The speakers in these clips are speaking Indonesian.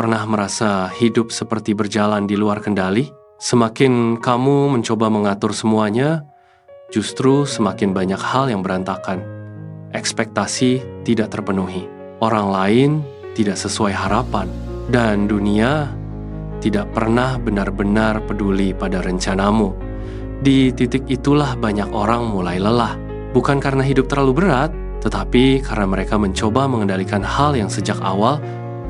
Pernah merasa hidup seperti berjalan di luar kendali? Semakin kamu mencoba mengatur semuanya, justru semakin banyak hal yang berantakan. Ekspektasi tidak terpenuhi, orang lain tidak sesuai harapan, dan dunia tidak pernah benar-benar peduli pada rencanamu. Di titik itulah banyak orang mulai lelah, bukan karena hidup terlalu berat, tetapi karena mereka mencoba mengendalikan hal yang sejak awal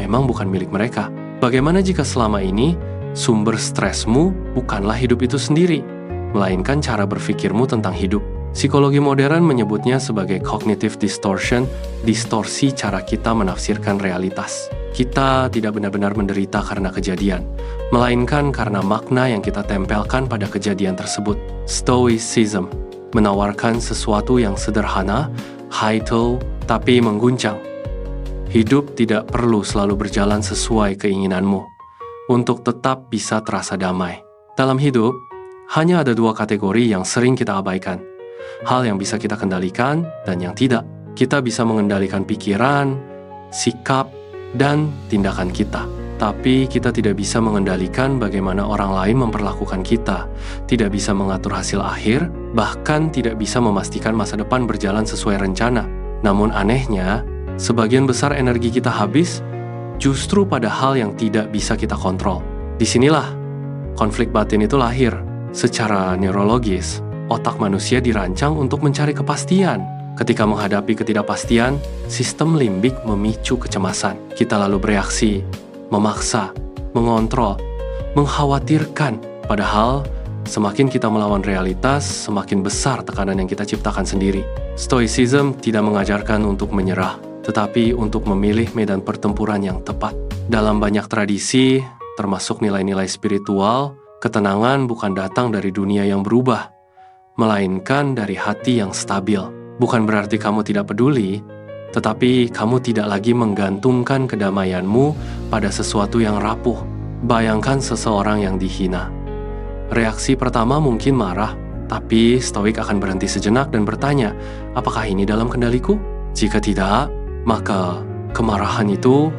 memang bukan milik mereka. Bagaimana jika selama ini sumber stresmu bukanlah hidup itu sendiri, melainkan cara berpikirmu tentang hidup? Psikologi modern menyebutnya sebagai cognitive distortion, distorsi cara kita menafsirkan realitas. Kita tidak benar-benar menderita karena kejadian, melainkan karena makna yang kita tempelkan pada kejadian tersebut. Stoicism menawarkan sesuatu yang sederhana, high-toe, tapi mengguncang. Hidup tidak perlu selalu berjalan sesuai keinginanmu untuk tetap bisa terasa damai. Dalam hidup, hanya ada dua kategori yang sering kita abaikan. Hal yang bisa kita kendalikan dan yang tidak. Kita bisa mengendalikan pikiran, sikap, dan tindakan kita. Tapi kita tidak bisa mengendalikan bagaimana orang lain memperlakukan kita, tidak bisa mengatur hasil akhir, bahkan tidak bisa memastikan masa depan berjalan sesuai rencana. Namun anehnya, sebagian besar energi kita habis justru pada hal yang tidak bisa kita kontrol. Disinilah konflik batin itu lahir. Secara neurologis, otak manusia dirancang untuk mencari kepastian. Ketika menghadapi ketidakpastian, sistem limbik memicu kecemasan. Kita lalu bereaksi, memaksa, mengontrol, mengkhawatirkan. Padahal, semakin kita melawan realitas, semakin besar tekanan yang kita ciptakan sendiri. Stoicism tidak mengajarkan untuk menyerah, tetapi untuk memilih medan pertempuran yang tepat. Dalam banyak tradisi, termasuk nilai-nilai spiritual, ketenangan bukan datang dari dunia yang berubah, melainkan dari hati yang stabil. Bukan berarti kamu tidak peduli, tetapi kamu tidak lagi menggantungkan kedamaianmu pada sesuatu yang rapuh. Bayangkan seseorang yang dihina. Reaksi pertama mungkin marah, tapi stoik akan berhenti sejenak dan bertanya, apakah ini dalam kendaliku? Jika tidak, maka kemarahan itu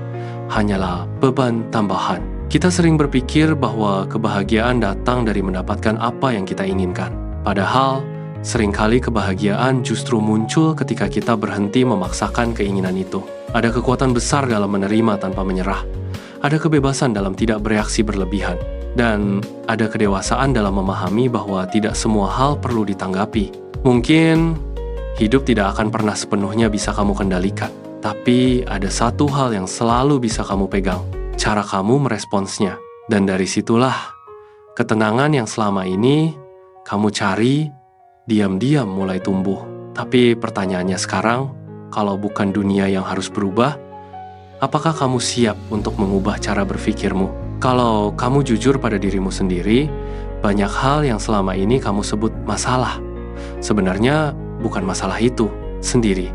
hanyalah beban tambahan. Kita sering berpikir bahwa kebahagiaan datang dari mendapatkan apa yang kita inginkan. Padahal, seringkali kebahagiaan justru muncul ketika kita berhenti memaksakan keinginan itu. Ada kekuatan besar dalam menerima tanpa menyerah. Ada kebebasan dalam tidak bereaksi berlebihan. Dan ada kedewasaan dalam memahami bahwa tidak semua hal perlu ditanggapi. Mungkin hidup tidak akan pernah sepenuhnya bisa kamu kendalikan. Tapi ada satu hal yang selalu bisa kamu pegang. Cara kamu meresponsnya. Dan dari situlah ketenangan yang selama ini kamu cari diam-diam mulai tumbuh. Tapi pertanyaannya sekarang, kalau bukan dunia yang harus berubah, apakah kamu siap untuk mengubah cara berpikirmu? Kalau kamu jujur pada dirimu sendiri, banyak hal yang selama ini kamu sebut masalah sebenarnya bukan masalah itu sendiri,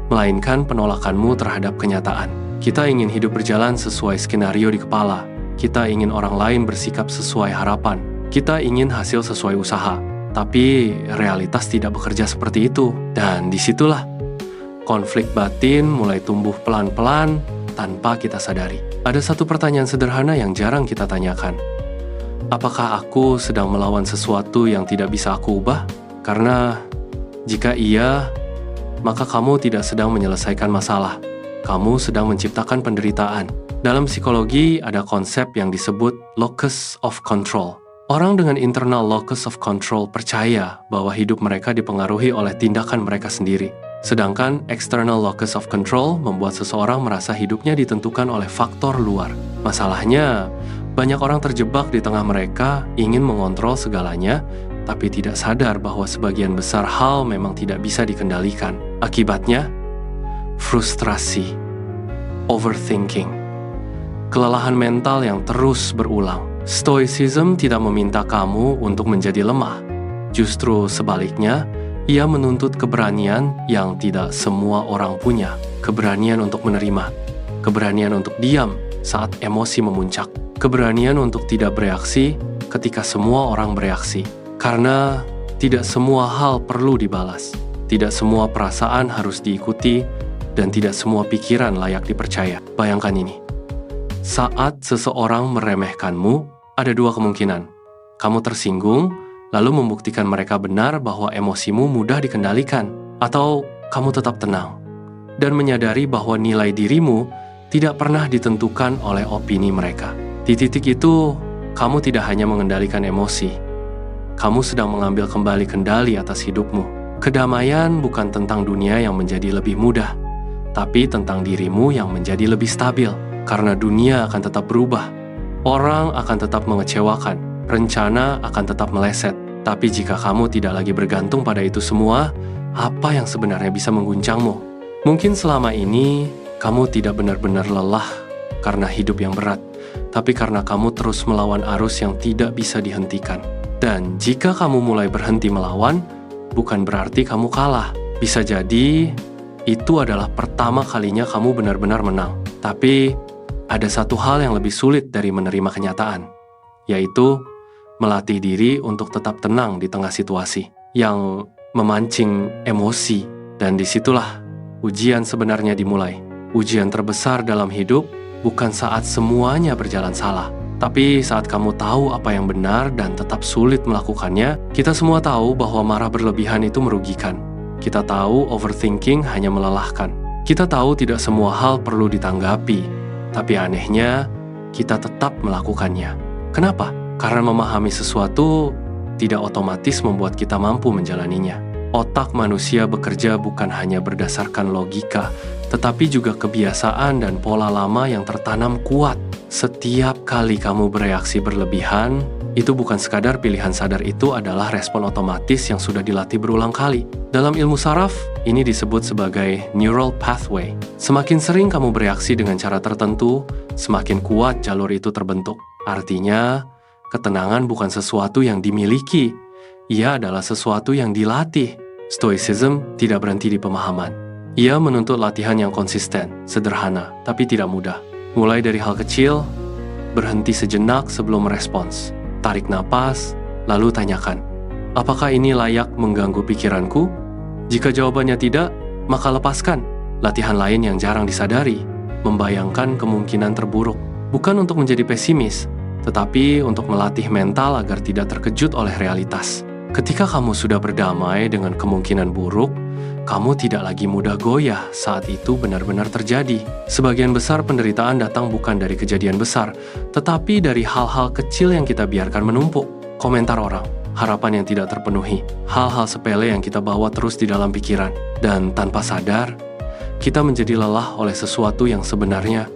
melainkan penolakanmu terhadap kenyataan. Kita ingin hidup berjalan sesuai skenario di kepala. Kita ingin orang lain bersikap sesuai harapan. Kita ingin hasil sesuai usaha. Tapi realitas tidak bekerja seperti itu. Dan disitulah konflik batin mulai tumbuh pelan-pelan tanpa kita sadari. Ada satu pertanyaan sederhana yang jarang kita tanyakan. Apakah aku sedang melawan sesuatu yang tidak bisa aku ubah? Karena jika iya, maka kamu tidak sedang menyelesaikan masalah. Kamu sedang menciptakan penderitaan. Dalam psikologi ada konsep yang disebut locus of control. Orang dengan internal locus of control percaya bahwa hidup mereka dipengaruhi oleh tindakan mereka sendiri. Sedangkan external locus of control membuat seseorang merasa hidupnya ditentukan oleh faktor luar. Masalahnya, banyak orang terjebak di tengah mereka ingin mengontrol segalanya, tapi tidak sadar bahwa sebagian besar hal memang tidak bisa dikendalikan. Akibatnya, frustrasi, overthinking, kelelahan mental yang terus berulang. Stoicism tidak meminta kamu untuk menjadi lemah. Justru sebaliknya, ia menuntut keberanian yang tidak semua orang punya. Keberanian untuk menerima, keberanian untuk diam saat emosi memuncak, keberanian untuk tidak bereaksi ketika semua orang bereaksi. Karena tidak semua hal perlu dibalas, tidak semua perasaan harus diikuti, dan tidak semua pikiran layak dipercaya. Bayangkan ini. Saat seseorang meremehkanmu, ada dua kemungkinan. Kamu tersinggung, lalu membuktikan mereka benar bahwa emosimu mudah dikendalikan, atau kamu tetap tenang dan menyadari bahwa nilai dirimu tidak pernah ditentukan oleh opini mereka. Di titik itu, kamu tidak hanya mengendalikan emosi, kamu sedang mengambil kembali kendali atas hidupmu. Kedamaian bukan tentang dunia yang menjadi lebih mudah, tapi tentang dirimu yang menjadi lebih stabil. Karena dunia akan tetap berubah, orang akan tetap mengecewakan, rencana akan tetap meleset. Tapi jika kamu tidak lagi bergantung pada itu semua, apa yang sebenarnya bisa mengguncangmu? Mungkin selama ini kamu tidak benar-benar lelah karena hidup yang berat, tapi karena kamu terus melawan arus yang tidak bisa dihentikan. Dan jika kamu mulai berhenti melawan, bukan berarti kamu kalah. Bisa jadi itu adalah pertama kalinya kamu benar-benar menang. Tapi ada satu hal yang lebih sulit dari menerima kenyataan, yaitu melatih diri untuk tetap tenang di tengah situasi yang memancing emosi. Dan disitulah ujian sebenarnya dimulai. Ujian terbesar dalam hidup bukan saat semuanya berjalan salah, tapi saat kamu tahu apa yang benar dan tetap sulit melakukannya. Kita semua tahu bahwa marah berlebihan itu merugikan. Kita tahu overthinking hanya melelahkan. Kita tahu tidak semua hal perlu ditanggapi, tapi anehnya kita tetap melakukannya. Kenapa? Karena memahami sesuatu tidak otomatis membuat kita mampu menjalaninya. Otak manusia bekerja bukan hanya berdasarkan logika, tetapi juga kebiasaan dan pola lama yang tertanam kuat. Setiap kali kamu bereaksi berlebihan, itu bukan sekadar pilihan sadar, itu adalah respon otomatis yang sudah dilatih berulang kali. Dalam ilmu saraf, ini disebut sebagai neural pathway. Semakin sering kamu bereaksi dengan cara tertentu, semakin kuat jalur itu terbentuk. Artinya, ketenangan bukan sesuatu yang dimiliki, ia adalah sesuatu yang dilatih. Stoicism tidak berhenti di pemahaman. Ia menuntut latihan yang konsisten, sederhana, tapi tidak mudah. Mulai dari hal kecil, berhenti sejenak sebelum merespons. Tarik napas, lalu tanyakan, apakah ini layak mengganggu pikiranku? Jika jawabannya tidak, maka lepaskan. Latihan lain yang jarang disadari, membayangkan kemungkinan terburuk. Bukan untuk menjadi pesimis, tetapi untuk melatih mental agar tidak terkejut oleh realitas. Ketika kamu sudah berdamai dengan kemungkinan buruk, kamu tidak lagi mudah goyah saat itu benar-benar terjadi. Sebagian besar penderitaan datang bukan dari kejadian besar, tetapi dari hal-hal kecil yang kita biarkan menumpuk. Komentar orang, harapan yang tidak terpenuhi, hal-hal sepele yang kita bawa terus di dalam pikiran. Dan tanpa sadar, kita menjadi lelah oleh sesuatu yang sebenarnya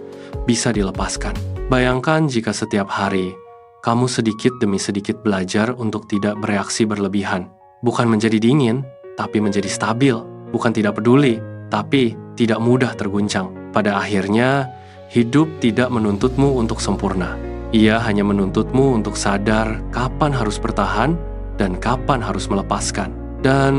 bisa dilepaskan. Bayangkan jika setiap hari, kamu sedikit demi sedikit belajar untuk tidak bereaksi berlebihan. Bukan menjadi dingin, tapi menjadi stabil. Bukan tidak peduli, tapi tidak mudah terguncang. Pada akhirnya, hidup tidak menuntutmu untuk sempurna. Ia hanya menuntutmu untuk sadar kapan harus bertahan dan kapan harus melepaskan. Dan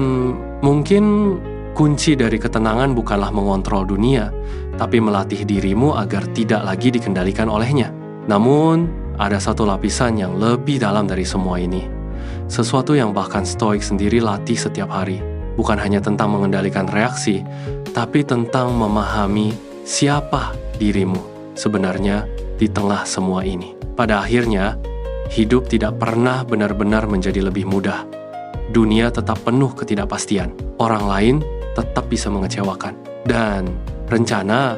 mungkin kunci dari ketenangan bukanlah mengontrol dunia, tapi melatih dirimu agar tidak lagi dikendalikan olehnya. Namun, ada satu lapisan yang lebih dalam dari semua ini. Sesuatu yang bahkan Stoik sendiri latih setiap hari. Bukan hanya tentang mengendalikan reaksi, tapi tentang memahami siapa dirimu sebenarnya di tengah semua ini. Pada akhirnya, hidup tidak pernah benar-benar menjadi lebih mudah. Dunia tetap penuh ketidakpastian. Orang lain tetap bisa mengecewakan. Dan rencana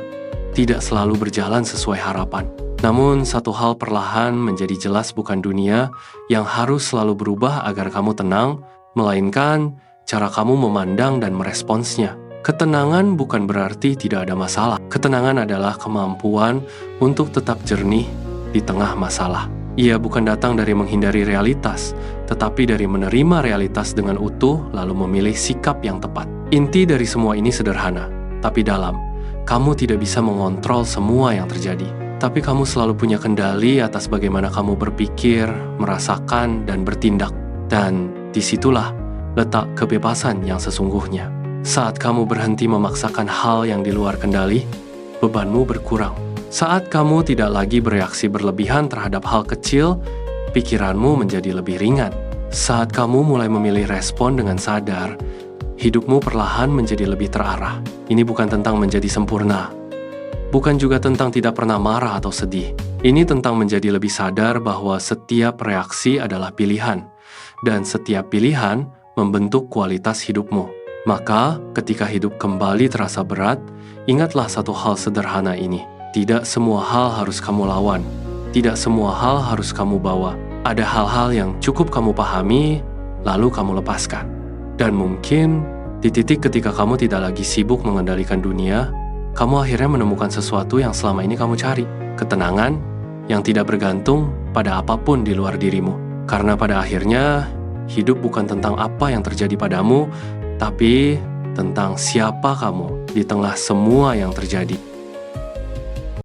tidak selalu berjalan sesuai harapan. Namun, satu hal perlahan menjadi jelas, bukan dunia yang harus selalu berubah agar kamu tenang, melainkan cara kamu memandang dan meresponsnya. Ketenangan bukan berarti tidak ada masalah. Ketenangan adalah kemampuan untuk tetap jernih di tengah masalah. Ia bukan datang dari menghindari realitas, tetapi dari menerima realitas dengan utuh lalu memilih sikap yang tepat. Inti dari semua ini sederhana, tapi dalam. Kamu tidak bisa mengontrol semua yang terjadi, tapi kamu selalu punya kendali atas bagaimana kamu berpikir, merasakan, dan bertindak. Dan disitulah letak kebebasan yang sesungguhnya. Saat kamu berhenti memaksakan hal yang di luar kendali, bebanmu berkurang. Saat kamu tidak lagi bereaksi berlebihan terhadap hal kecil, pikiranmu menjadi lebih ringan. Saat kamu mulai memilih respon dengan sadar, hidupmu perlahan menjadi lebih terarah. Ini bukan tentang menjadi sempurna, Bukan juga tentang tidak pernah marah atau sedih. Ini tentang menjadi lebih sadar bahwa setiap reaksi adalah pilihan, dan setiap pilihan membentuk kualitas hidupmu. Maka, ketika hidup kembali terasa berat, ingatlah satu hal sederhana ini. Tidak semua hal harus kamu lawan. Tidak semua hal harus kamu bawa. Ada hal-hal yang cukup kamu pahami, lalu kamu lepaskan. Dan mungkin, di titik ketika kamu tidak lagi sibuk mengendalikan dunia, kamu akhirnya menemukan sesuatu yang selama ini kamu cari. Ketenangan yang tidak bergantung pada apapun di luar dirimu. Karena pada akhirnya, hidup bukan tentang apa yang terjadi padamu, tapi tentang siapa kamu di tengah semua yang terjadi.